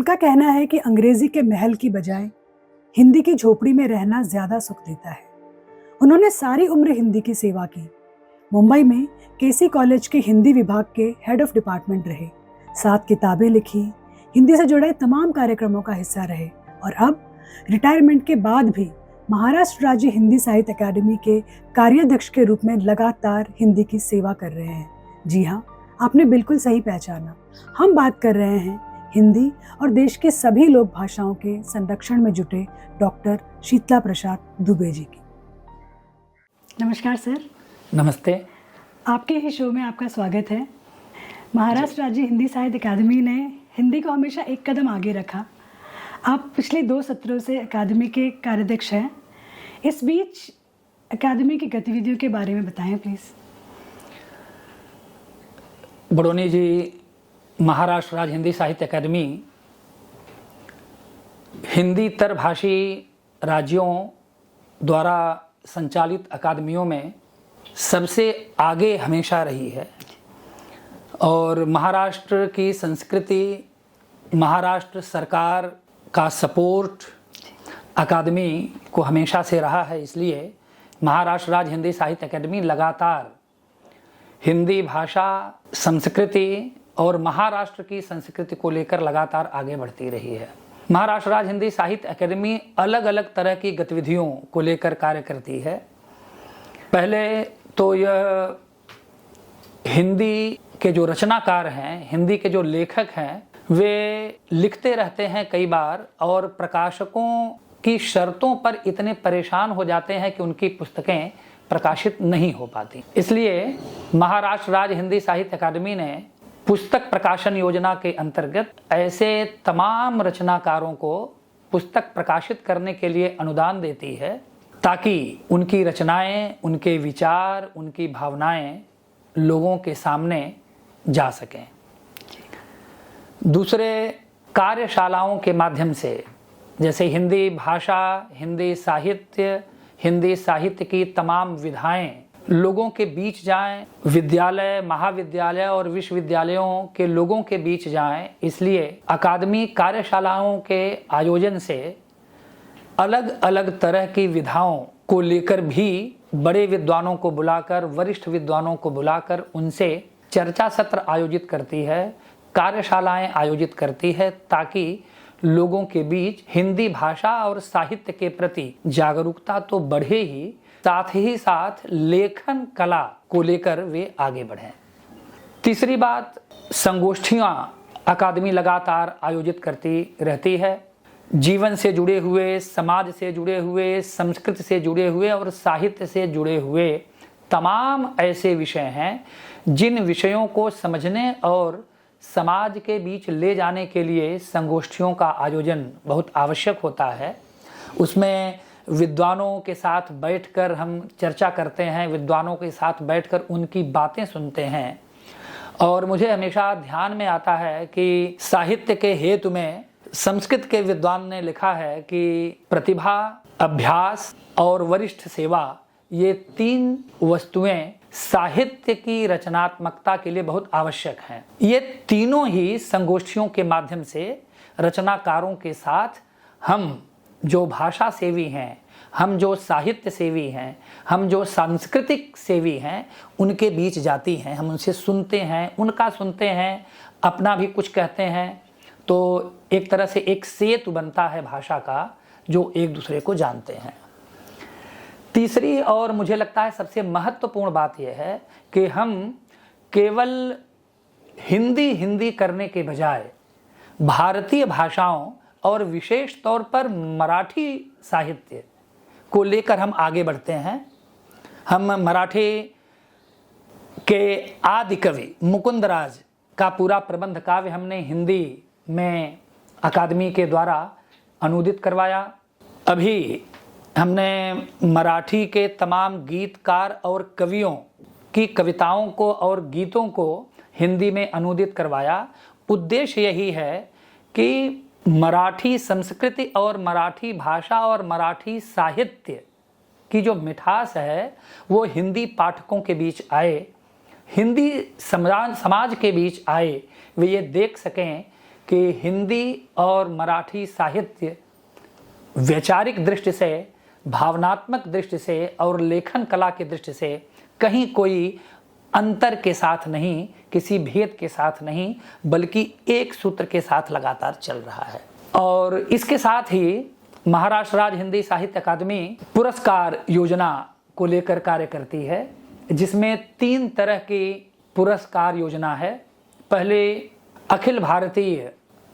उनका कहना है कि अंग्रेजी के महल की बजाय हिंदी की झोपड़ी में रहना ज्यादा सुख देता है। उन्होंने सारी उम्र हिंदी की सेवा की। मुंबई में केसी कॉलेज के हिंदी विभाग के हेड ऑफ डिपार्टमेंट रहे, 7 किताबें लिखी, हिंदी से जुड़े तमाम कार्यक्रमों का हिस्सा रहे और अब रिटायरमेंट के बाद भी महाराष्ट्र राज्य हिंदी साहित्य अकादमी के कार्याध्यक्ष के रूप में लगातार हिंदी की सेवा कर रहे हैं। जी हाँ, आपने बिल्कुल सही पहचाना। हम बात कर रहे हैं हिंदी और देश के सभी लोक भाषाओं के संरक्षण में जुटे डॉक्टर शीतला प्रसाद दुबे जी की। नमस्कार सर। नमस्ते। आपके ही शो में आपका स्वागत है। महाराष्ट्र राज्य हिंदी साहित्य अकादमी ने हिंदी को हमेशा एक कदम आगे रखा। आप पिछले 2 सत्रों से अकादमी के कार्याध्यक्ष हैं। इस बीच अकादमी की गतिविधियों के बारे में बताएं प्लीज़। बड़ोनी जी, महाराष्ट्र राज्य हिंदी साहित्य अकादमी हिंदीतर भाषी राज्यों द्वारा संचालित अकादमियों में सबसे आगे हमेशा रही है और महाराष्ट्र की संस्कृति, महाराष्ट्र सरकार का सपोर्ट अकादमी को हमेशा से रहा है। इसलिए महाराष्ट्र राज्य हिंदी साहित्य अकादमी लगातार हिंदी भाषा, संस्कृति और महाराष्ट्र की संस्कृति को लेकर लगातार आगे बढ़ती रही है। महाराष्ट्र राज्य हिंदी साहित्य अकादमी अलग अलग तरह की गतिविधियों को लेकर कार्य करती है। पहले तो यह हिंदी के जो रचनाकार हैं, हिंदी के जो लेखक हैं, वे लिखते रहते हैं कई बार और प्रकाशकों की शर्तों पर इतने परेशान हो जाते हैं कि उनकी पुस्तकें प्रकाशित नहीं हो पाती। इसलिए महाराष्ट्र राज्य हिंदी साहित्य अकादमी ने पुस्तक प्रकाशन योजना के अंतर्गत ऐसे तमाम रचनाकारों को पुस्तक प्रकाशित करने के लिए अनुदान देती है ताकि उनकी रचनाएं, उनके विचार, उनकी भावनाएं लोगों के सामने जा सकें। दूसरे, कार्यशालाओं के माध्यम से, जैसे हिंदी भाषा, हिंदी साहित्य की तमाम विधाएं लोगों के बीच जाएं, विद्यालय, महाविद्यालय और विश्वविद्यालयों के लोगों के बीच जाएं। इसलिए अकादमी कार्यशालाओं के आयोजन से अलग अलग तरह की विधाओं को लेकर भी बड़े विद्वानों को बुलाकर, वरिष्ठ विद्वानों को बुलाकर उनसे चर्चा सत्र आयोजित करती है, कार्यशालाएं आयोजित करती है ताकि लोगों के बीच हिंदी भाषा और साहित्य के प्रति जागरूकता तो बढ़े ही साथ लेखन कला को लेकर वे आगे बढ़ें। तीसरी बात, संगोष्ठियां अकादमी लगातार आयोजित करती रहती है। जीवन से जुड़े हुए, समाज से जुड़े हुए, संस्कृति से जुड़े हुए और साहित्य से जुड़े हुए तमाम ऐसे विषय हैं जिन विषयों को समझने और समाज के बीच ले जाने के लिए संगोष्ठियों का आयोजन बहुत आवश्यक होता है। उसमें विद्वानों के साथ बैठकर हम चर्चा करते हैं, विद्वानों के साथ बैठकर उनकी बातें सुनते हैं। और मुझे हमेशा ध्यान में आता है कि साहित्य के हेतु में संस्कृत के विद्वान ने लिखा है कि प्रतिभा, अभ्यास और वरिष्ठ सेवा, ये 3 वस्तुएं साहित्य की रचनात्मकता के लिए बहुत आवश्यक हैं। ये तीनों ही संगोष्ठियों के माध्यम से रचनाकारों के साथ हम जो भाषा सेवी हैं, हम जो साहित्य सेवी हैं, हम जो सांस्कृतिक सेवी हैं, उनके बीच जाती हैं। हम उनसे सुनते हैं, उनका सुनते हैं, अपना भी कुछ कहते हैं। तो एक तरह से एक सेतु बनता है भाषा का, जो एक दूसरे को जानते हैं। तीसरी और मुझे लगता है सबसे महत्वपूर्ण बात यह है कि हम केवल हिंदी करने के बजाय भारतीय भाषाओं और विशेष तौर पर मराठी साहित्य को लेकर हम आगे बढ़ते हैं। हम मराठी के आदि कवि मुकुंदराज का पूरा प्रबंध काव्य हमने हिंदी में अकादमी के द्वारा अनुदित करवाया। अभी हमने मराठी के तमाम गीतकार और कवियों की कविताओं को और गीतों को हिंदी में अनुदित करवाया। उद्देश्य यही है कि मराठी संस्कृति और मराठी भाषा और मराठी साहित्य की जो मिठास है वो हिंदी पाठकों के बीच आए, हिंदी समाज के बीच आए, वे ये देख सकें कि हिंदी और मराठी साहित्य वैचारिक दृष्टि से, भावनात्मक दृष्टि से और लेखन कला की दृष्टि से कहीं कोई अंतर के साथ नहीं, किसी भेद के साथ नहीं, बल्कि एक सूत्र के साथ लगातार चल रहा है। और इसके साथ ही महाराष्ट्र राज्य हिंदी साहित्य अकादमी पुरस्कार योजना को लेकर कार्य करती है, जिसमें 3 तरह की पुरस्कार योजना है। पहले अखिल भारतीय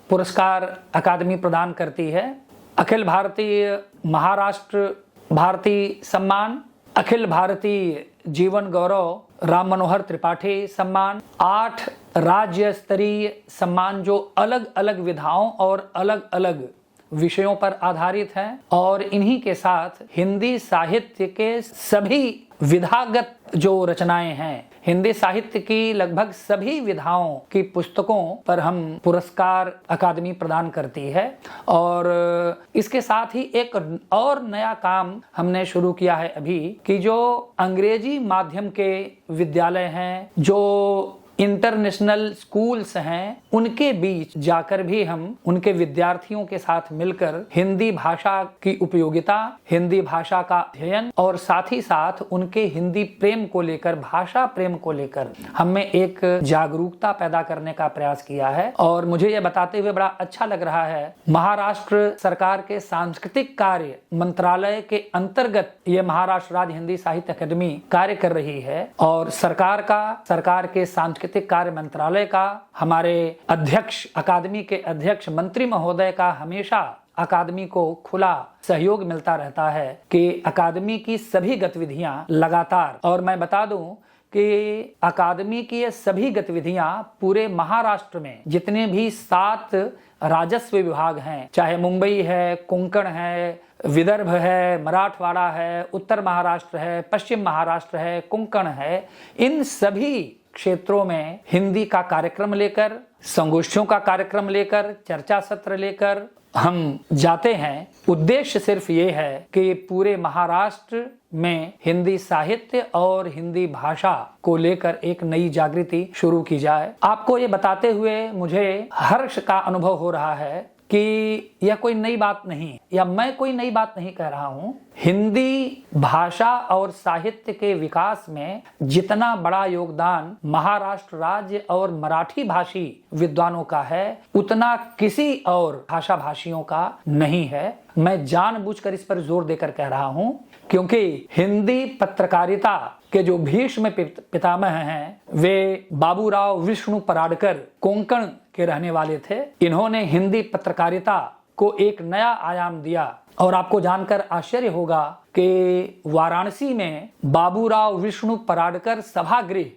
पुरस्कार अकादमी प्रदान करती है, अखिल भारतीय महाराष्ट्र भारती सम्मान, अखिल भारतीय जीवन गौरव राम मनोहर त्रिपाठी सम्मान, 8 राज्य स्तरीय सम्मान जो अलग अलग विधाओं और अलग अलग विषयों पर आधारित हैं, और इन्हीं के साथ हिंदी साहित्य के सभी विधागत जो रचनाएं हैं, हिंदी साहित्य की लगभग सभी विधाओं की पुस्तकों पर हम पुरस्कार अकादमी प्रदान करती है। और इसके साथ ही एक और नया काम हमने शुरू किया है अभी, कि जो अंग्रेजी माध्यम के विद्यालय हैं, जो इंटरनेशनल स्कूल्स हैं, उनके बीच जाकर भी हम उनके विद्यार्थियों के साथ मिलकर हिंदी भाषा की उपयोगिता, हिंदी भाषा का अध्ययन और साथ ही साथ उनके हिंदी प्रेम को लेकर, भाषा प्रेम को लेकर हमें एक जागरूकता पैदा करने का प्रयास किया है। और मुझे यह बताते हुए बड़ा अच्छा लग रहा है, महाराष्ट्र सरकार के सांस्कृतिक कार्य मंत्रालय के अंतर्गत ये महाराष्ट्र राज्य हिंदी साहित्य अकादमी कार्य कर रही है, और सरकार के सांस्कृतिक कार्य मंत्रालय का, हमारे अध्यक्ष, अकादमी के अध्यक्ष मंत्री महोदय का हमेशा अकादमी को खुला सहयोग मिलता रहता है कि अकादमी की सभी गतिविधियां लगातार, और मैं बता दूं कि अकादमी की ये सभी गतिविधियां पूरे महाराष्ट्र में जितने भी 7 राजस्व विभाग हैं, चाहे मुंबई है, कोंकण है, विदर्भ है, मराठवाड़ा है, उत्तर महाराष्ट्र है, पश्चिम महाराष्ट्र है, कोंकण है, इन सभी क्षेत्रों में हिंदी का कार्यक्रम लेकर, संगोष्ठियों का कार्यक्रम लेकर, चर्चा सत्र लेकर हम जाते हैं। उद्देश्य सिर्फ ये है कि पूरे महाराष्ट्र में हिंदी साहित्य और हिंदी भाषा को लेकर एक नई जागृति शुरू की जाए। आपको ये बताते हुए मुझे हर्ष का अनुभव हो रहा है कि यह कोई नई बात नहीं, या मैं कोई नई बात नहीं कह रहा हूं। हिंदी भाषा और साहित्य के विकास में जितना बड़ा योगदान महाराष्ट्र राज्य और मराठी भाषी विद्वानों का है, उतना किसी और भाषा भाषियों का नहीं है। मैं जानबूझकर इस पर जोर देकर कह रहा हूं, क्योंकि हिंदी पत्रकारिता के जो भीष्म पितामह हैं, वे बाबूराव विष्णु पराडकर कोंकण के रहने वाले थे। इन्होंने हिंदी पत्रकारिता को एक नया आयाम दिया, और आपको जानकर आश्चर्य होगा कि वाराणसी में बाबूराव विष्णु पराडकर सभागृह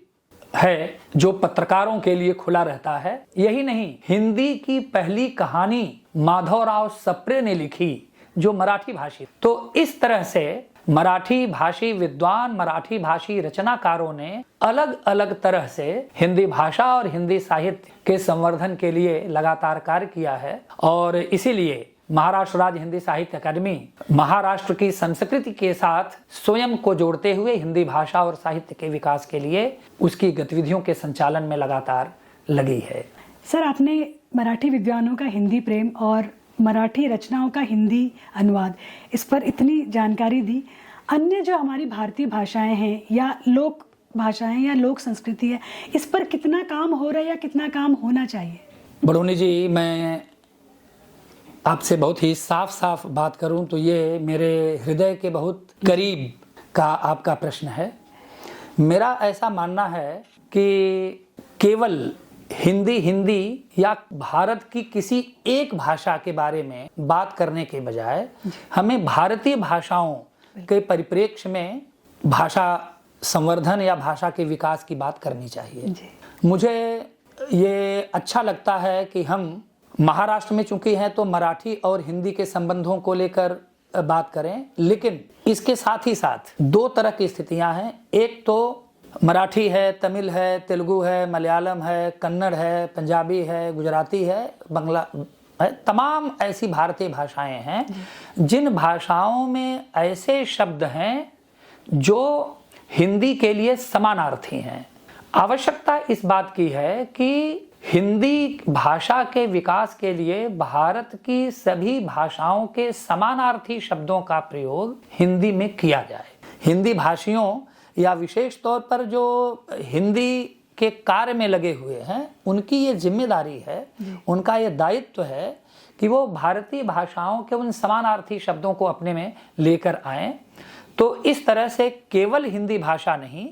है जो पत्रकारों के लिए खुला रहता है। यही नहीं, हिंदी की पहली कहानी माधवराव सप्रे ने लिखी जो मराठी भाषी। तो इस तरह से मराठी भाषी विद्वान, मराठी भाषी रचनाकारों ने अलग अलग तरह से हिंदी भाषा और हिंदी साहित्य के संवर्धन के लिए लगातार कार्य किया है। और इसीलिए महाराष्ट्र राज्य हिंदी साहित्य अकादमी महाराष्ट्र की संस्कृति के साथ स्वयं को जोड़ते हुए हिंदी भाषा और साहित्य के विकास के लिए उसकी गतिविधियों के संचालन में लगातार लगी है। सर, आपने मराठी विद्वानों का हिंदी प्रेम और मराठी रचनाओं का हिंदी अनुवाद, इस पर इतनी जानकारी दी। अन्य जो हमारी भारतीय भाषाएं हैं या लोक भाषाएं या लोक संस्कृति है, इस पर कितना काम हो रहा है या कितना काम होना चाहिए? बड़ोनी जी, मैं आपसे बहुत ही साफ साफ बात करूं तो ये मेरे हृदय के बहुत करीब का आपका प्रश्न है। मेरा ऐसा मानना है कि केवल हिंदी या भारत की किसी एक भाषा के बारे में बात करने के बजाय हमें भारतीय भाषाओं के परिप्रेक्ष्य में भाषा संवर्धन या भाषा के विकास की बात करनी चाहिए। मुझे ये अच्छा लगता है कि हम महाराष्ट्र में चूंकि हैं तो मराठी और हिंदी के संबंधों को लेकर बात करें, लेकिन इसके साथ ही साथ 2 तरह की स्थितियां हैं। एक तो मराठी है, तमिल है, तेलुगु है, मलयालम है, कन्नड़ है, पंजाबी है, गुजराती है, बंगला है, तमाम ऐसी भारतीय भाषाएं हैं जिन भाषाओं में ऐसे शब्द हैं जो हिंदी के लिए समानार्थी हैं। आवश्यकता इस बात की है कि हिंदी भाषा के विकास के लिए भारत की सभी भाषाओं के समानार्थी शब्दों का प्रयोग हिंदी में किया जाए। हिंदी भाषियों या विशेष तौर पर जो हिंदी के कार्य में लगे हुए हैं, उनकी ये जिम्मेदारी है, उनका ये दायित्व है कि वो भारतीय भाषाओं के उन समानार्थी शब्दों को अपने में लेकर आएं। तो इस तरह से केवल हिंदी भाषा नहीं,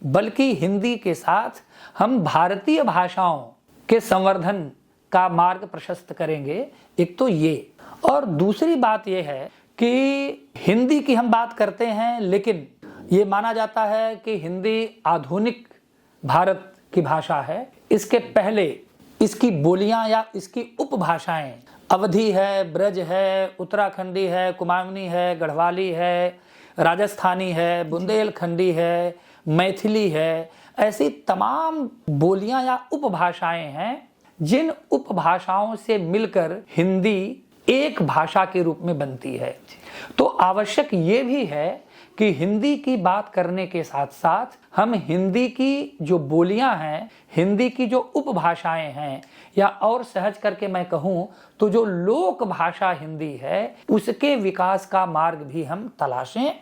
बल्कि हिंदी के साथ हम भारतीय भाषाओं के संवर्धन का मार्ग प्रशस्त करेंगे। एक तो ये, और दूसरी बात ये है कि हिंदी की हम बात करते हैं, लेकिन ये माना जाता है कि हिंदी आधुनिक भारत की भाषा है। इसके पहले इसकी बोलियां या इसकी उपभाषाएं अवधी है, ब्रज है, उत्तराखंडी है, कुमाऊनी है, गढ़वाली है, राजस्थानी है, बुंदेलखंडी है, मैथिली है। ऐसी तमाम बोलियां या उपभाषाएं हैं जिन उपभाषाओं से मिलकर हिंदी एक भाषा के रूप में बनती है। तो आवश्यक ये भी है कि हिंदी की बात करने के साथ साथ हम हिंदी की जो बोलियां हैं, हिंदी की जो उपभाषाएं हैं, या और सहज करके मैं कहूं तो जो लोक भाषा हिंदी है, उसके विकास का मार्ग भी हम तलाशें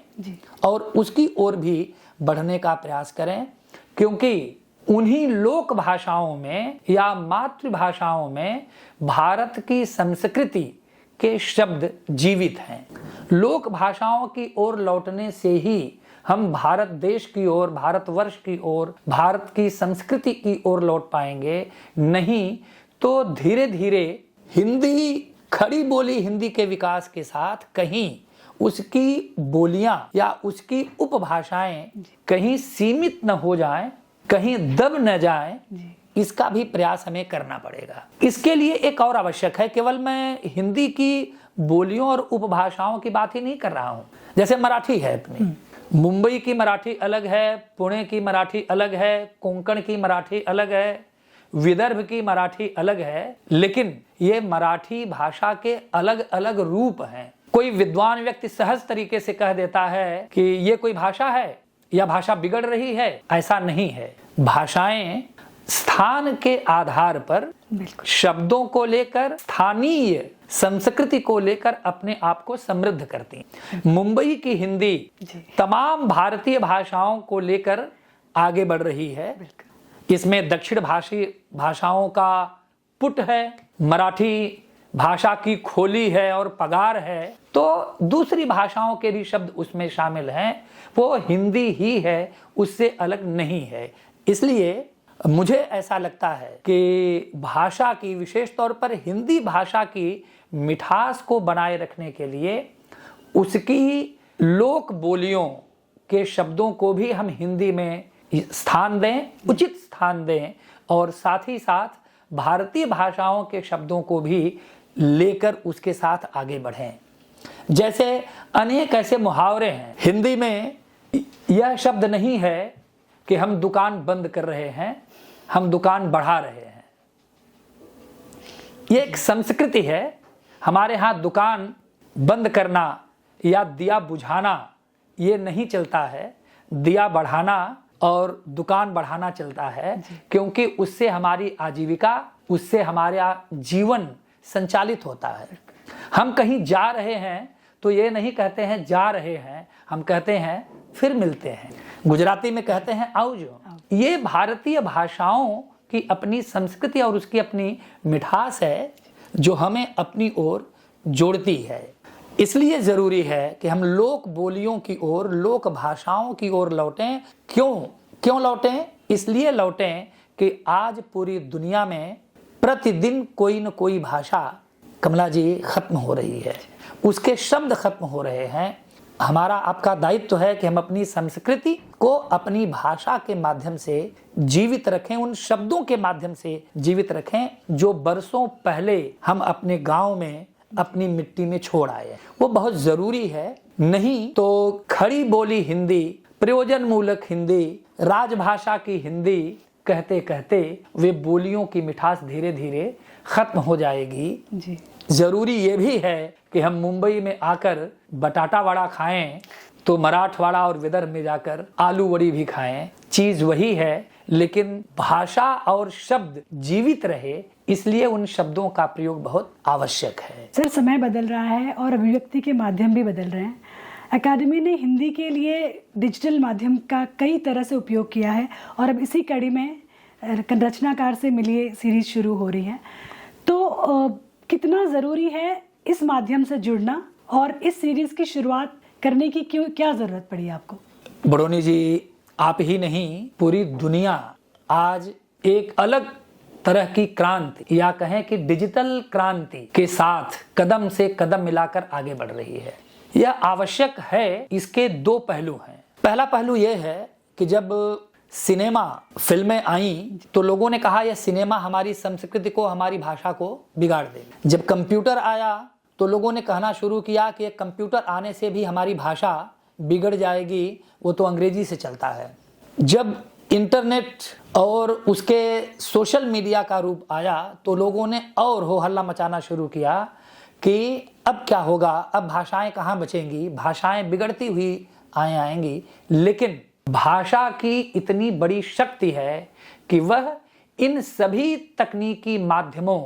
और उसकी ओर भी बढ़ने का प्रयास करें। क्योंकि उन्हीं लोक भाषाओं में या मातृभाषाओं में भारत की संस्कृति के शब्द जीवित हैं। लोक भाषाओं की ओर लौटने से ही हम भारत देश की ओर, भारतवर्ष की ओर, भारत की संस्कृति की ओर लौट पाएंगे। नहीं तो धीरे धीरे हिंदी, खड़ी बोली हिंदी के विकास के साथ कहीं उसकी बोलियां या उसकी उपभाषाएं कहीं सीमित न हो जाएं, कहीं दब न जाएं, इसका भी प्रयास हमें करना पड़ेगा। इसके लिए एक और आवश्यक है, केवल मैं हिंदी की बोलियों और उपभाषाओं की बात ही नहीं कर रहा हूं। जैसे मराठी है अपनी, मुंबई की मराठी अलग है, पुणे की मराठी अलग है, कोंकण की मराठी अलग है, विदर्भ की मराठी अलग है, लेकिन ये मराठी भाषा के अलग अलग रूप हैं। कोई विद्वान व्यक्ति सहज तरीके से कह देता है कि ये कोई भाषा है या भाषा बिगड़ रही है। ऐसा नहीं है। भाषाएं स्थान के आधार पर शब्दों को लेकर, स्थानीय संस्कृति को लेकर अपने आप को समृद्ध करती। मुंबई की हिंदी तमाम भारतीय भाषाओं को लेकर आगे बढ़ रही है। इसमें दक्षिण भाषाओं का पुट है, मराठी भाषा की खोली है और पगार है, तो दूसरी भाषाओं के भी शब्द उसमें शामिल हैं। वो हिंदी ही है, उससे अलग नहीं है। इसलिए मुझे ऐसा लगता है कि भाषा की, विशेष तौर पर हिंदी भाषा की मिठास को बनाए रखने के लिए उसकी लोक बोलियों के शब्दों को भी हम हिंदी में स्थान दें, उचित स्थान दें, और साथ ही साथ भारतीय भाषाओं के शब्दों को भी लेकर उसके साथ आगे बढ़ें। जैसे अनेक ऐसे मुहावरे हैं हिंदी में। यह शब्द नहीं है कि हम दुकान बंद कर रहे हैं, हम दुकान बढ़ा रहे हैं। ये एक संस्कृति है। हमारे यहाँ दुकान बंद करना या दिया बुझाना ये नहीं चलता है, दिया बढ़ाना और दुकान बढ़ाना चलता है, क्योंकि उससे हमारी आजीविका, उससे हमारा जीवन संचालित होता है। हम कहीं जा रहे हैं तो ये नहीं कहते हैं जा रहे हैं, हम कहते हैं फिर मिलते हैं। गुजराती में कहते हैं आओजो। ये भारतीय भाषाओं की अपनी संस्कृति और उसकी अपनी मिठास है जो हमें अपनी ओर जोड़ती है। इसलिए जरूरी है कि हम लोक बोलियों की ओर, लोक भाषाओं की ओर लौटें। क्यों लौटें? इसलिए लौटें कि आज पूरी दुनिया में प्रतिदिन कोई न कोई भाषा, कमला जी, खत्म हो रही है, उसके शब्द खत्म हो रहे हैं। हमारा आपका दायित्व है कि हम अपनी संस्कृति को अपनी भाषा के माध्यम से जीवित रखें, उन शब्दों के माध्यम से जीवित रखें जो बरसों पहले हम अपने गांव में, अपनी मिट्टी में छोड़ आए। वो बहुत जरूरी है। नहीं तो खड़ी बोली हिंदी, प्रयोजन मूलक हिंदी, राजभाषा की हिंदी कहते कहते वे बोलियों की मिठास धीरे धीरे खत्म हो जाएगी। जरूरी ये भी है कि हम मुंबई में आकर बटाटा वड़ा खाएं तो मराठवाड़ा और विदर्भ में जाकर आलू वड़ी भी खाएं। चीज वही है, लेकिन भाषा और शब्द जीवित रहे, इसलिए उन शब्दों का प्रयोग बहुत आवश्यक है। सर, समय बदल रहा है और अभिव्यक्ति के माध्यम भी बदल रहे हैं। अकादमी ने हिंदी के लिए डिजिटल माध्यम का कई तरह से उपयोग किया है और अब इसी कड़ी में रचनाकार से मिलिए सीरीज शुरू हो रही है। तो कितना ज़रूरी है इस माध्यम से जुड़ना और इस सीरीज की शुरुआत करने की क्या ज़रूरत पड़ी आपको? बड़ोनी जी, आप ही नहीं, पूरी दुनिया आज एक अलग तरह की क्रांति या कहें कि डिजिटल क्रांति के साथ कदम से कदम मिलाकर आगे बढ़ रही है। यह आवश्यक है। इसके दो पहलू हैं। पहला पहलू यह है कि जब सिनेमा फिल्में आई तो लोगों ने कहा यह सिनेमा हमारी संस्कृति को, हमारी भाषा को बिगाड़ देगा। जब कंप्यूटर आया तो लोगों ने कहना शुरू किया कि कंप्यूटर आने से भी हमारी भाषा बिगड़ जाएगी, वो तो अंग्रेजी से चलता है। जब इंटरनेट और उसके सोशल मीडिया का रूप आया तो लोगों ने और हो हल्ला मचाना शुरू किया कि अब क्या होगा, अब भाषाएं कहाँ बचेंगी, भाषाएं बिगड़ती हुई आएंगी। लेकिन भाषा की इतनी बड़ी शक्ति है कि वह इन सभी तकनीकी माध्यमों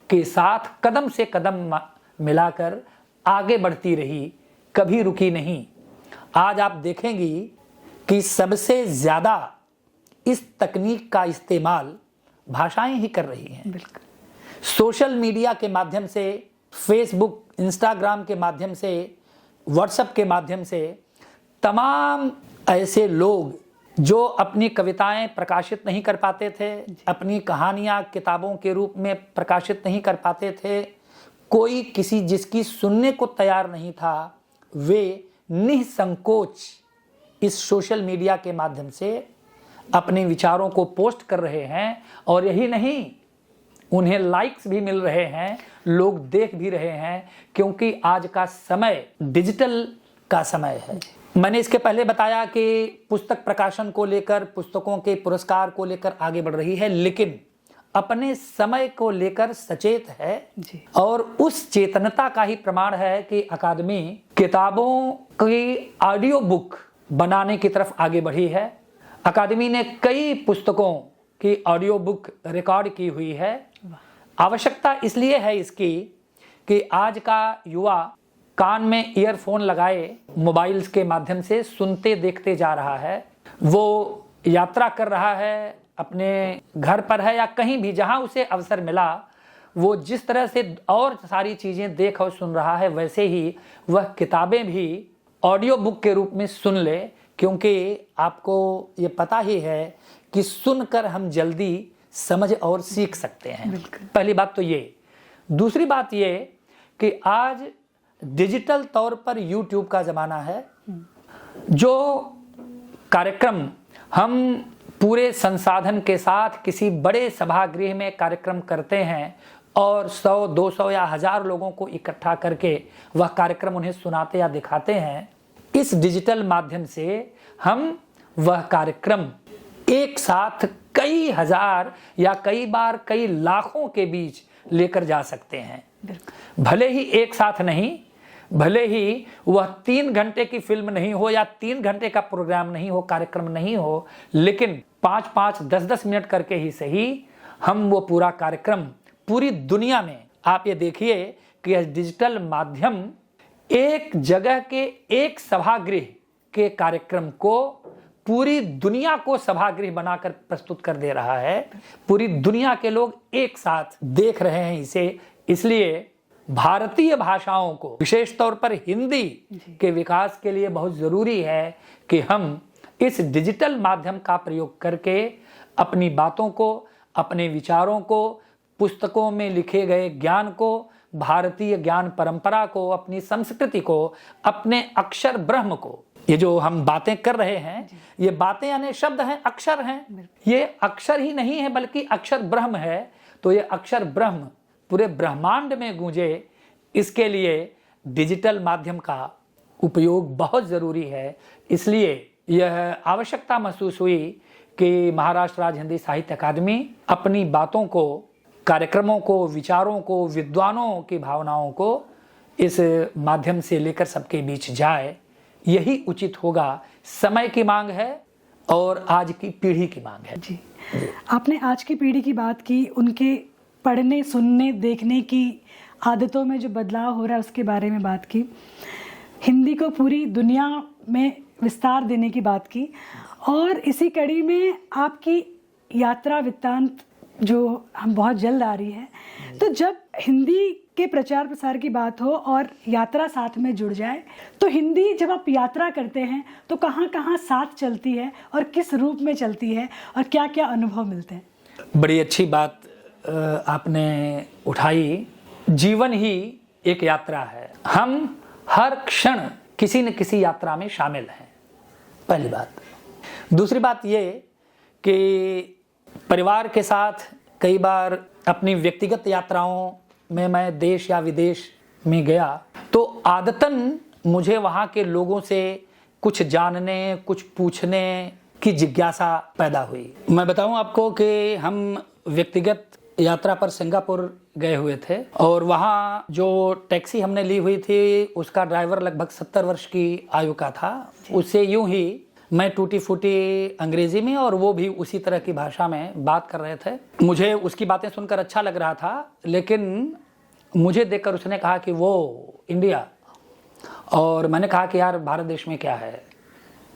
के साथ कदम से कदम मिलाकर आगे बढ़ती रही, कभी रुकी नहीं। आज आप देखेंगी कि सबसे ज़्यादा इस तकनीक का इस्तेमाल भाषाएं ही कर रही हैं। बिल्कुल। सोशल मीडिया के माध्यम से, फेसबुक, इंस्टाग्राम के माध्यम से, व्हाट्सएप के माध्यम से तमाम ऐसे लोग जो अपनी कविताएं प्रकाशित नहीं कर पाते थे, अपनी कहानियां किताबों के रूप में प्रकाशित नहीं कर पाते थे, कोई किसी जिसकी सुनने को तैयार नहीं था, वे निसंकोच इस सोशल मीडिया के माध्यम से अपने विचारों को पोस्ट कर रहे हैं। और यही नहीं, उन्हें लाइक्स भी मिल रहे हैं, लोग देख भी रहे हैं, क्योंकि आज का समय डिजिटल का समय है। मैंने इसके पहले बताया कि पुस्तक प्रकाशन को लेकर, पुस्तकों के पुरस्कार को लेकर आगे बढ़ रही है, लेकिन अपने समय को लेकर सचेत है जी। और उस चेतनता का ही प्रमाण है कि अकादमी किताबों की ऑडियो बुक बनाने की तरफ आगे बढ़ी है। अकादमी ने कई पुस्तकों की ऑडियो बुक रिकॉर्ड की हुई है। आवश्यकता इसलिए है इसकी कि आज का युवा कान में ईयरफोन लगाए मोबाइल्स के माध्यम से सुनते देखते जा रहा है। वो यात्रा कर रहा है, अपने घर पर है या कहीं भी जहां उसे अवसर मिला, वो जिस तरह से और सारी चीज़ें देख और सुन रहा है, वैसे ही वह किताबें भी ऑडियो बुक के रूप में सुन ले, क्योंकि आपको ये पता ही है कि सुनकर हम जल्दी समझ और सीख सकते हैं। पहली बात तो ये। दूसरी बात ये कि आज डिजिटल तौर पर यूट्यूब का ज़माना है। जो कार्यक्रम हम पूरे संसाधन के साथ किसी बड़े सभागृह में कार्यक्रम करते हैं और 100, 200 या 1000 लोगों को इकट्ठा करके वह कार्यक्रम उन्हें सुनाते या दिखाते हैं, इस डिजिटल माध्यम से हम वह कार्यक्रम एक साथ कई हजार या कई बार कई लाखों के बीच लेकर जा सकते हैं। भले ही एक साथ नहीं, भले ही वह 3 घंटे की फिल्म नहीं हो या 3 घंटे का प्रोग्राम नहीं हो, कार्यक्रम नहीं हो, लेकिन 5-5, 10-10 मिनट करके ही सही हम वो पूरा कार्यक्रम पूरी दुनिया में, आप ये देखिए कि यह डिजिटल माध्यम एक जगह के एक सभागृह के कार्यक्रम को पूरी दुनिया को सभागृह बनाकर प्रस्तुत कर दे रहा है। पूरी दुनिया के लोग एक साथ देख रहे हैं इसे। इसलिए भारतीय भाषाओं को, विशेष तौर पर हिंदी के विकास के लिए बहुत ज़रूरी है कि हम इस डिजिटल माध्यम का प्रयोग करके अपनी बातों को, अपने विचारों को, पुस्तकों में लिखे गए ज्ञान को, भारतीय ज्ञान परंपरा को, अपनी संस्कृति को, अपने अक्षर ब्रह्म को, ये जो हम बातें कर रहे हैं, ये बातें यानी शब्द हैं, अक्षर हैं, ये अक्षर ही नहीं है बल्कि अक्षर ब्रह्म है। तो ये अक्षर ब्रह्म पूरे ब्रह्मांड में गूंजे, इसके लिए डिजिटल माध्यम का उपयोग बहुत ज़रूरी है। इसलिए यह आवश्यकता महसूस हुई कि महाराष्ट्र राज्य हिंदी साहित्य अकादमी अपनी बातों को, कार्यक्रमों को, विचारों को, विद्वानों की भावनाओं को इस माध्यम से लेकर सबके बीच जाए। यही उचित होगा। समय की मांग है, और आज की पीढ़ी की मांग है। जी, आपने आज की पीढ़ी की बात की, उनके पढ़ने, सुनने, देखने की आदतों में जो बदलाव हो रहा है उसके बारे में बात की, हिंदी को पूरी दुनिया में विस्तार देने की बात की, और इसी कड़ी में आपकी यात्रा वृत्तांत जो हम बहुत जल्द आ रही है। तो जब हिंदी के प्रचार प्रसार की बात हो और यात्रा साथ में जुड़ जाए, तो हिंदी जब आप यात्रा करते हैं तो कहाँ कहाँ साथ चलती है और किस रूप में चलती है और क्या क्या अनुभव मिलते हैं? बड़ी अच्छी बात आपने उठाई। जीवन ही एक यात्रा है, हम हर क्षण किसी न किसी यात्रा में शामिल हैं, पहली बात। दूसरी बात ये कि परिवार के साथ कई बार अपनी व्यक्तिगत यात्राओं में मैं देश या विदेश में गया तो आदतन मुझे वहाँ के लोगों से कुछ जानने, कुछ पूछने की जिज्ञासा पैदा हुई। मैं बताऊं आपको कि हम व्यक्तिगत यात्रा पर सिंगापुर गए हुए थे और वहाँ जो टैक्सी हमने ली हुई थी उसका ड्राइवर लगभग 70 वर्ष की आयु का था। उससे यूं ही मैं टूटी फूटी अंग्रेजी में और वो भी उसी तरह की भाषा में बात कर रहे थे। मुझे उसकी बातें सुनकर अच्छा लग रहा था, लेकिन मुझे देखकर उसने कहा कि वो इंडिया, और मैंने कहा कि यार भारत देश में क्या है।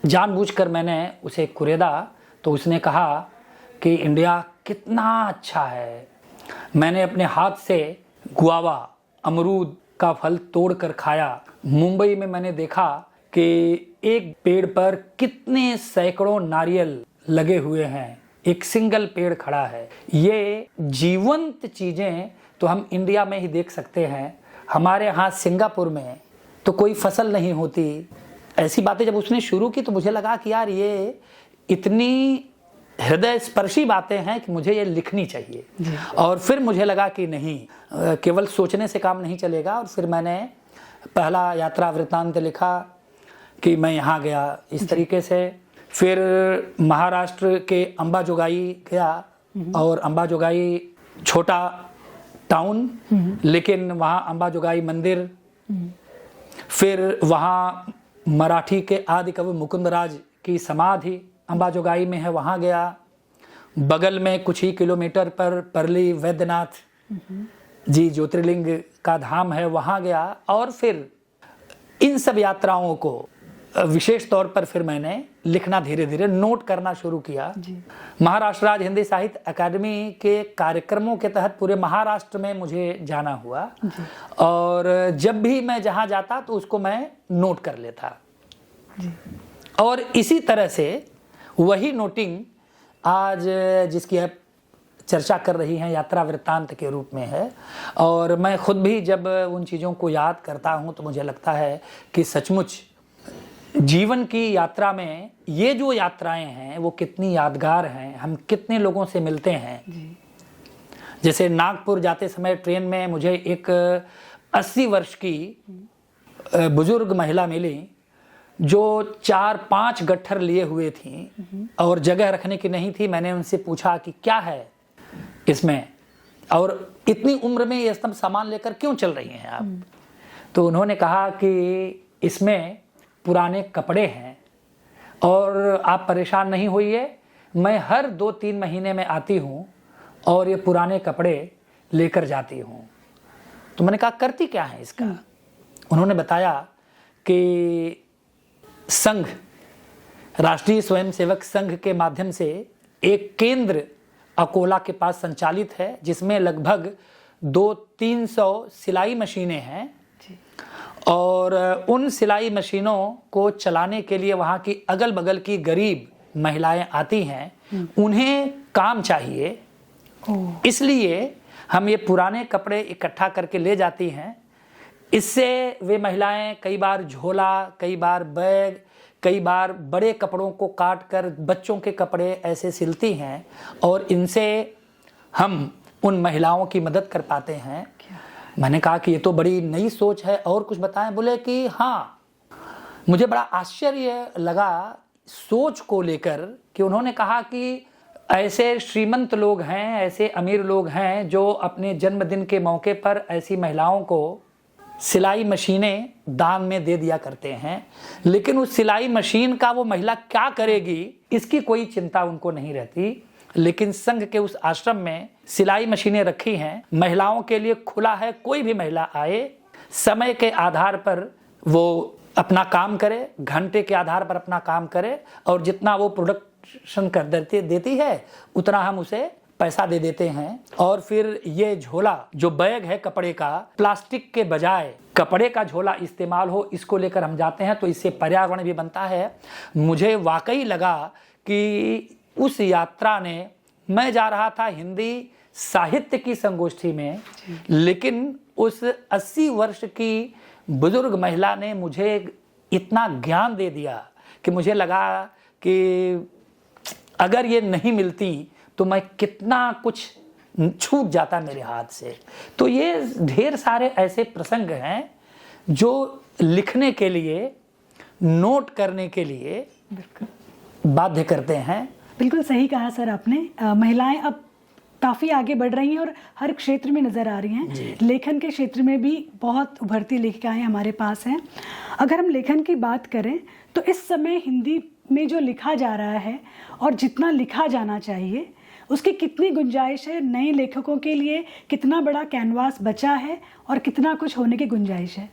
जानबूझकर मैंने उसे कुरेदा तो उसने कहा कि इंडिया कितना अच्छा है। मैंने अपने हाथ से गुआवा, अमरूद का फल तोड़कर खाया। मुंबई में मैंने देखा कि एक पेड़ पर कितने सैकड़ों नारियल लगे हुए हैं, एक सिंगल पेड़ खड़ा है। ये जीवंत चीजें तो हम इंडिया में ही देख सकते हैं, हमारे यहाँ सिंगापुर में तो कोई फसल नहीं होती। ऐसी बातें जब उसने शुरू की तो मुझे लगा कि यार ये इतनी हृदय स्पर्शी बातें हैं कि मुझे ये लिखनी चाहिए। और फिर मुझे लगा कि नहीं, केवल सोचने से काम नहीं चलेगा। और फिर मैंने पहला यात्रा वृत्तांत लिखा कि मैं यहाँ गया इस तरीके से। फिर महाराष्ट्र के अंबाजोगाई गया, और अंबाजोगाई छोटा टाउन, लेकिन वहाँ अंबाजोगाई मंदिर। फिर वहाँ मराठी के आदि कवि मुकुंदराज की समाधि अंबाजोगाई में है, वहाँ गया। बगल में कुछ ही किलोमीटर पर परली वैद्यनाथ जी ज्योतिर्लिंग का धाम है, वहाँ गया। और फिर इन सब यात्राओं को विशेष तौर पर फिर मैंने लिखना, धीरे धीरे नोट करना शुरू किया। महाराष्ट्र राज्य हिंदी साहित्य अकादमी के कार्यक्रमों के तहत पूरे महाराष्ट्र में मुझे जाना हुआ, और जब भी मैं जहाँ जाता तो उसको मैं नोट कर लेता। और इसी तरह से वही नोटिंग आज जिसकी आप चर्चा कर रही हैं यात्रा वृत्तांत के रूप में है। और मैं खुद भी जब उन चीज़ों को याद करता हूँ तो मुझे लगता है कि सचमुच जीवन की यात्रा में ये जो यात्राएं हैं वो कितनी यादगार हैं, हम कितने लोगों से मिलते हैं। जैसे नागपुर जाते समय ट्रेन में मुझे एक 80 वर्ष की बुजुर्ग महिला मिली जो 4-5 गट्ठर लिए हुए थी और जगह रखने की नहीं थी। मैंने उनसे पूछा कि क्या है इसमें, और इतनी उम्र में ये सब सामान लेकर क्यों चल रही हैं आप? तो उन्होंने कहा कि इसमें पुराने कपड़े हैं और आप परेशान नहीं होइए, मैं हर 2-3 महीने में आती हूँ और ये पुराने कपड़े लेकर जाती हूँ। तो मैंने कहा करती क्या है इसका? उन्होंने बताया कि संघ, राष्ट्रीय स्वयंसेवक संघ के माध्यम से एक केंद्र अकोला के पास संचालित है जिसमें लगभग 200-300 सिलाई मशीनें हैं, और उन सिलाई मशीनों को चलाने के लिए वहाँ की अगल बगल की गरीब महिलाएं आती हैं, उन्हें काम चाहिए, इसलिए हम ये पुराने कपड़े इकट्ठा करके ले जाती हैं। इससे वे महिलाएं कई बार झोला, कई बार बैग, कई बार बड़े कपड़ों को काट कर बच्चों के कपड़े ऐसे सिलती हैं, और इनसे हम उन महिलाओं की मदद कर पाते हैं। मैंने कहा कि ये तो बड़ी नई सोच है, और कुछ बताएं? बोले कि हाँ, मुझे बड़ा आश्चर्य लगा सोच को लेकर कि उन्होंने कहा कि ऐसे श्रीमंत लोग हैं, ऐसे अमीर लोग हैं जो अपने जन्मदिन के मौके पर ऐसी महिलाओं को सिलाई मशीनें दान में दे दिया करते हैं, लेकिन उस सिलाई मशीन का वो महिला क्या करेगी इसकी कोई चिंता उनको नहीं रहती। लेकिन संघ के उस आश्रम में सिलाई मशीनें रखी हैं, महिलाओं के लिए खुला है, कोई भी महिला आए, समय के आधार पर वो अपना काम करे, घंटे के आधार पर अपना काम करे, और जितना वो प्रोडक्शन कर देती है उतना हम उसे पैसा दे देते हैं। और फिर ये झोला जो बैग है कपड़े का, प्लास्टिक के बजाय कपड़े का झोला इस्तेमाल हो, इसको लेकर हम जाते हैं, तो इससे पर्यावरण भी बनता है। मुझे वाकई लगा कि उस यात्रा ने, मैं जा रहा था हिंदी साहित्य की संगोष्ठी में, लेकिन उस 80 वर्ष की बुजुर्ग महिला ने मुझे इतना ज्ञान दे दिया कि मुझे लगा कि अगर ये नहीं मिलती तो मैं कितना कुछ छूट जाता मेरे हाथ से। तो ये ढेर सारे ऐसे प्रसंग हैं जो लिखने के लिए, नोट करने के लिए बाध्य करते हैं। बिल्कुल सही कहा सर आपने। महिलाएं अब काफ़ी आगे बढ़ रही हैं और हर क्षेत्र में नज़र आ रही हैं। लेखन के क्षेत्र में भी बहुत उभरती लेखिकाएं हमारे पास हैं। अगर हम लेखन की बात करें तो इस समय हिंदी में जो लिखा जा रहा है और जितना लिखा जाना चाहिए उसकी कितनी गुंजाइश है, नए लेखकों के लिए कितना बड़ा कैनवास बचा है और कितना कुछ होने की गुंजाइश है?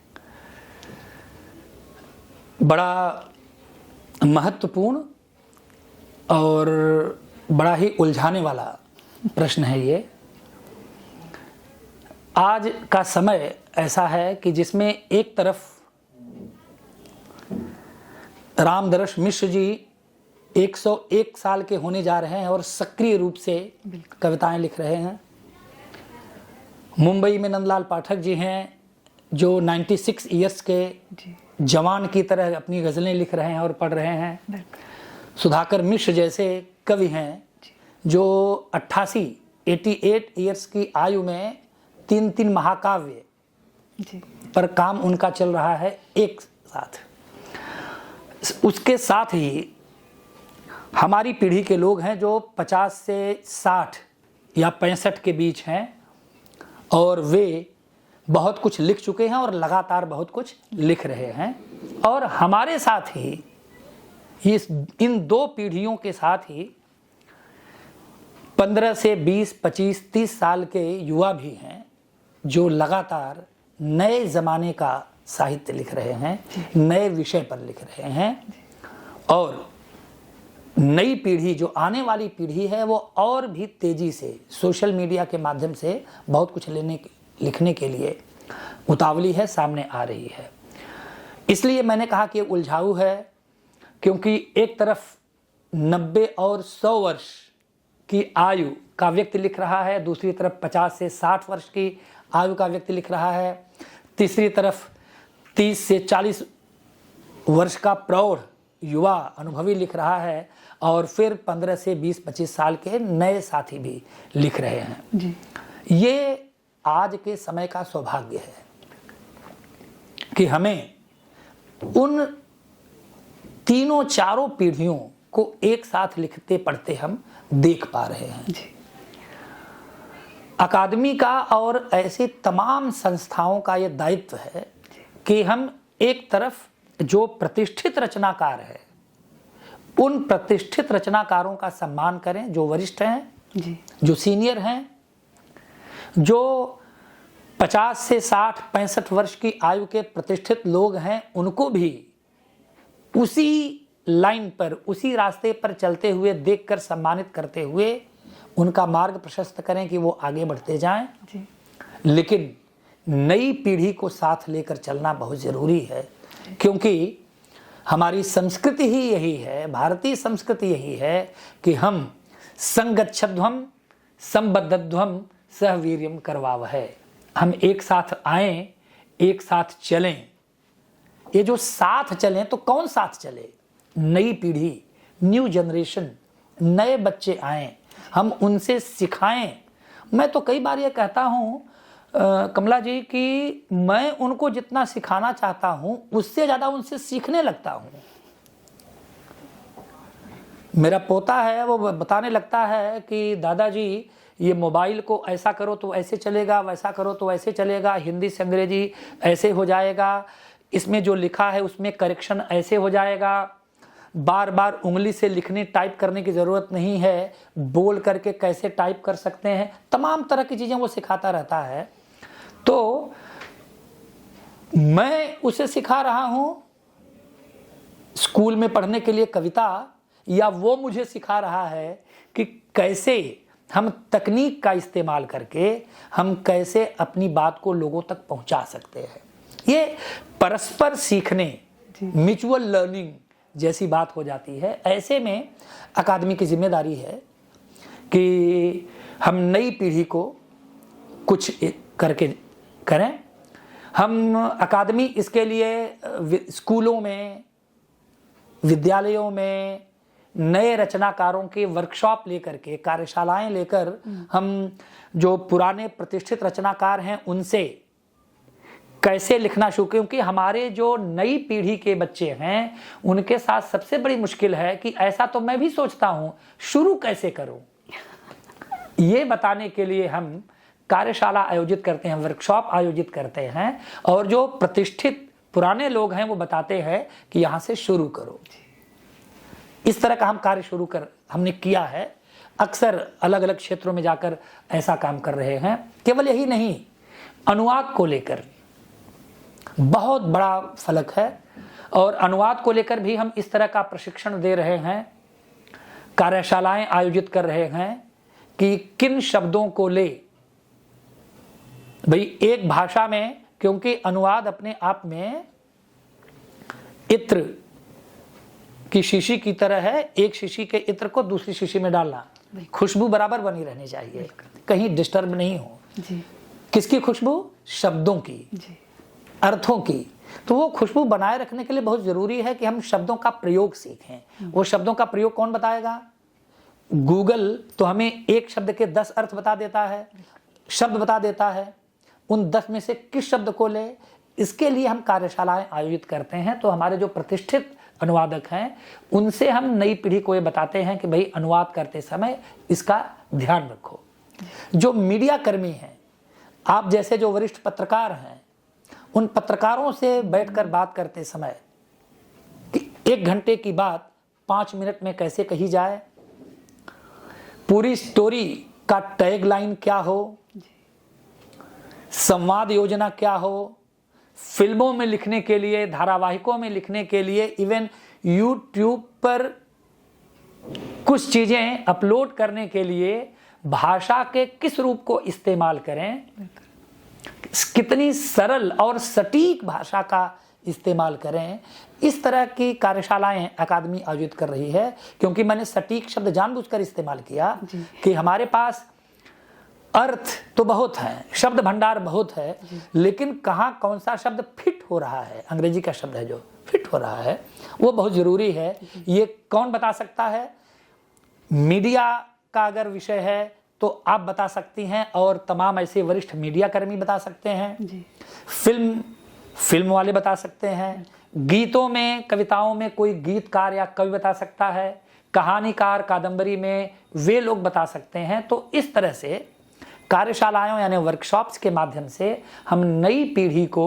बड़ा महत्वपूर्ण और बड़ा ही उलझाने वाला प्रश्न है ये। आज का समय ऐसा है कि जिसमें एक तरफ रामदरस मिश्र जी 101 साल के होने जा रहे हैं और सक्रिय रूप से कविताएं लिख रहे हैं। मुंबई में नंदलाल पाठक जी हैं जो 96 इयर्स के जवान की तरह अपनी गज़लें लिख रहे हैं और पढ़ रहे हैं। सुधाकर मिश्र जैसे कवि हैं जो 88 इयर्स की आयु में 3 महाकाव्य पर काम उनका चल रहा है एक साथ। उसके साथ ही हमारी पीढ़ी के लोग हैं जो 50 से 60 या 65 के बीच हैं और वे बहुत कुछ लिख चुके हैं और लगातार बहुत कुछ लिख रहे हैं। और हमारे साथ ही इन 2 पीढ़ियों के साथ ही 15 से 20, 25, 30 साल के युवा भी हैं जो लगातार नए ज़माने का साहित्य लिख रहे हैं, नए विषय पर लिख रहे हैं। और नई पीढ़ी जो आने वाली पीढ़ी है वो और भी तेज़ी से सोशल मीडिया के माध्यम से बहुत कुछ लिखने के लिए उतावली है, सामने आ रही है। इसलिए मैंने कहा कि उलझाऊ है, क्योंकि एक तरफ 90 और 100 वर्ष की आयु का व्यक्ति लिख रहा है, दूसरी तरफ 50 से 60 वर्ष की आयु का व्यक्ति लिख रहा है, तीसरी तरफ 30 से 40 वर्ष का प्रौढ़ युवा अनुभवी लिख रहा है, और फिर 15 से 20-25 साल के नए साथी भी लिख रहे हैं जी। ये आज के समय का सौभाग्य है कि हमें उन तीनों चारों पीढ़ियों को एक साथ लिखते पढ़ते हम देख पा रहे हैं जी। अकादमी का और ऐसे तमाम संस्थाओं का ये दायित्व है कि हम एक तरफ जो प्रतिष्ठित रचनाकार है उन प्रतिष्ठित रचनाकारों का सम्मान करें, जो वरिष्ठ हैं जी, जो सीनियर हैं, जो 50 से 60-65 वर्ष की आयु के प्रतिष्ठित लोग हैं, उनको भी उसी लाइन पर, उसी रास्ते पर चलते हुए देखकर सम्मानित करते हुए उनका मार्ग प्रशस्त करें कि वो आगे बढ़ते जाएं जी। लेकिन नई पीढ़ी को साथ लेकर चलना बहुत ज़रूरी है, क्योंकि हमारी संस्कृति ही यही है, भारतीय संस्कृति यही है कि हम संगच्छध्वम संबद्धध्वम सहवीर्यम करवावहै। हम एक साथ आएं, एक साथ चलें। ये जो साथ चलें तो कौन साथ चले? नई पीढ़ी, न्यू जनरेशन, नए बच्चे आएं, हम उनसे सिखाएं। मैं तो कई बार ये कहता हूँ कमला जी कि मैं उनको जितना सिखाना चाहता हूं उससे ज़्यादा उनसे सीखने लगता हूं। मेरा पोता है, वो बताने लगता है कि दादाजी ये मोबाइल को ऐसा करो तो ऐसे चलेगा, वैसा करो तो ऐसे चलेगा, हिंदी से अंग्रेजी ऐसे हो जाएगा, इसमें जो लिखा है उसमें करेक्शन ऐसे हो जाएगा, बार बार उंगली से लिखने टाइप करने की ज़रूरत नहीं है, बोल करके कैसे टाइप कर सकते हैं, तमाम तरह की चीज़ें वो सिखाता रहता है। तो मैं उसे सिखा रहा हूँ स्कूल में पढ़ने के लिए कविता, या वो मुझे सिखा रहा है कि कैसे हम तकनीक का इस्तेमाल करके हम कैसे अपनी बात को लोगों तक पहुंचा सकते हैं। ये परस्पर सीखने, म्यूचुअल लर्निंग जैसी बात हो जाती है। ऐसे में अकादमी की जिम्मेदारी है कि हम नई पीढ़ी को कुछ करके करें। हम अकादमी इसके लिए स्कूलों में, विद्यालयों में नए रचनाकारों के वर्कशॉप लेकर के, कार्यशालाएं लेकर हम जो पुराने प्रतिष्ठित रचनाकार हैं उनसे कैसे लिखना शुरू, क्योंकि हमारे जो नई पीढ़ी के बच्चे हैं उनके साथ सबसे बड़ी मुश्किल है कि ऐसा तो मैं भी सोचता हूं, शुरू कैसे करूं। ये बताने के लिए हम कार्यशाला आयोजित करते हैं, वर्कशॉप आयोजित करते हैं, और जो प्रतिष्ठित पुराने लोग हैं वो बताते हैं कि यहां से शुरू करो। इस तरह का हम कार्य हमने किया है। अक्सर अलग अलग क्षेत्रों में जाकर ऐसा काम कर रहे हैं। केवल यही नहीं, अनुवाद को लेकर बहुत बड़ा फलक है, और अनुवाद को लेकर भी हम इस तरह का प्रशिक्षण दे रहे हैं, कार्यशालाएं आयोजित कर रहे हैं कि किन शब्दों को ले भाई एक भाषा में, क्योंकि अनुवाद अपने आप में इत्र की शीशी की तरह है। एक शीशी के इत्र को दूसरी शीशी में डालना, खुशबू बराबर बनी रहनी चाहिए, कहीं डिस्टर्ब नहीं हो जी। किसकी खुशबू? शब्दों की जी। अर्थों की। तो वो खुशबू बनाए रखने के लिए बहुत जरूरी है कि हम शब्दों का प्रयोग सीखें। वो शब्दों का प्रयोग कौन बताएगा? गूगल तो हमें एक शब्द के 10 अर्थ बता देता है, शब्द बता देता है। उन 10 में से किस शब्द को ले, इसके लिए हम कार्यशालाएं आयोजित करते हैं। तो हमारे जो प्रतिष्ठित अनुवादक हैं उनसे हम नई पीढ़ी को ये बताते हैं कि भाई अनुवाद करते समय इसका ध्यान रखो। जो मीडिया कर्मी हैं, आप जैसे जो वरिष्ठ पत्रकार हैं, उन पत्रकारों से बैठकर बात करते समय कि 1 घंटे की बात 5 मिनट में कैसे कही जाए, पूरी स्टोरी का टैगलाइन क्या हो, संवाद योजना क्या हो, फिल्मों में लिखने के लिए, धारावाहिकों में लिखने के लिए, इवन यूट्यूब पर कुछ चीजें अपलोड करने के लिए भाषा के किस रूप को इस्तेमाल करें, कितनी सरल और सटीक भाषा का इस्तेमाल करें। इस तरह की कार्यशालाएं अकादमी आयोजित कर रही है। क्योंकि मैंने सटीक शब्द जानबूझकर इस्तेमाल किया कि हमारे पास अर्थ तो बहुत है, शब्द भंडार बहुत है, लेकिन कहाँ कौन सा शब्द फिट हो रहा है, अंग्रेजी का शब्द है जो फिट हो रहा है, वो बहुत जरूरी है। ये कौन बता सकता है? मीडिया का अगर विषय है तो आप बता सकती हैं, और तमाम ऐसे वरिष्ठ मीडिया कर्मी बता सकते हैं। फिल्म वाले बता सकते हैं। गीतों में, कविताओं में कोई गीतकार या कवि बता सकता है। कहानीकार, कादंबरी में वे लोग बता सकते हैं। तो इस तरह से कार्यशालाओं यानी वर्कशॉप्स के माध्यम से हम नई पीढ़ी को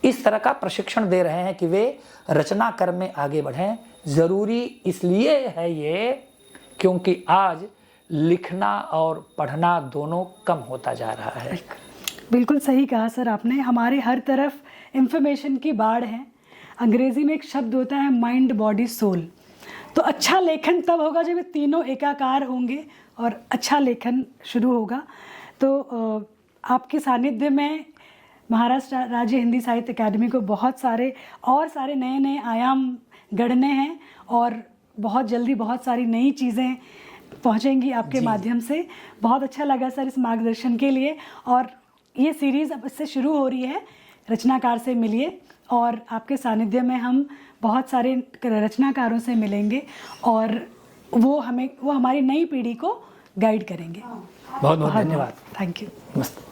इस तरह का प्रशिक्षण दे रहे हैं कि वे रचना कर्म में आगे बढ़ें। ज़रूरी इसलिए है ये क्योंकि आज लिखना और पढ़ना दोनों कम होता जा रहा है। बिल्कुल सही कहा सर आपने। हमारे हर तरफ इंफॉर्मेशन की बाढ़ है। अंग्रेजी में एक शब्द होता है माइंड, बॉडी, सोल। तो अच्छा लेखन तब होगा जब ये तीनों एकाकार होंगे और अच्छा लेखन शुरू होगा। तो आपके सानिध्य में महाराष्ट्र राज्य हिंदी साहित्य अकादमी को बहुत सारे नए नए आयाम गढ़ने हैं, और बहुत जल्दी बहुत सारी नई चीज़ें पहुंचेंगी आपके माध्यम से। बहुत अच्छा लगा सर इस मार्गदर्शन के लिए। और ये सीरीज़ अब इससे शुरू हो रही है, रचनाकार से मिलिए, और आपके सानिध्य में हम बहुत सारे रचनाकारों से मिलेंगे, और वो हमारी नई पीढ़ी को गाइड करेंगे। बहुत बहुत धन्यवाद। Thank you. नमस्ते।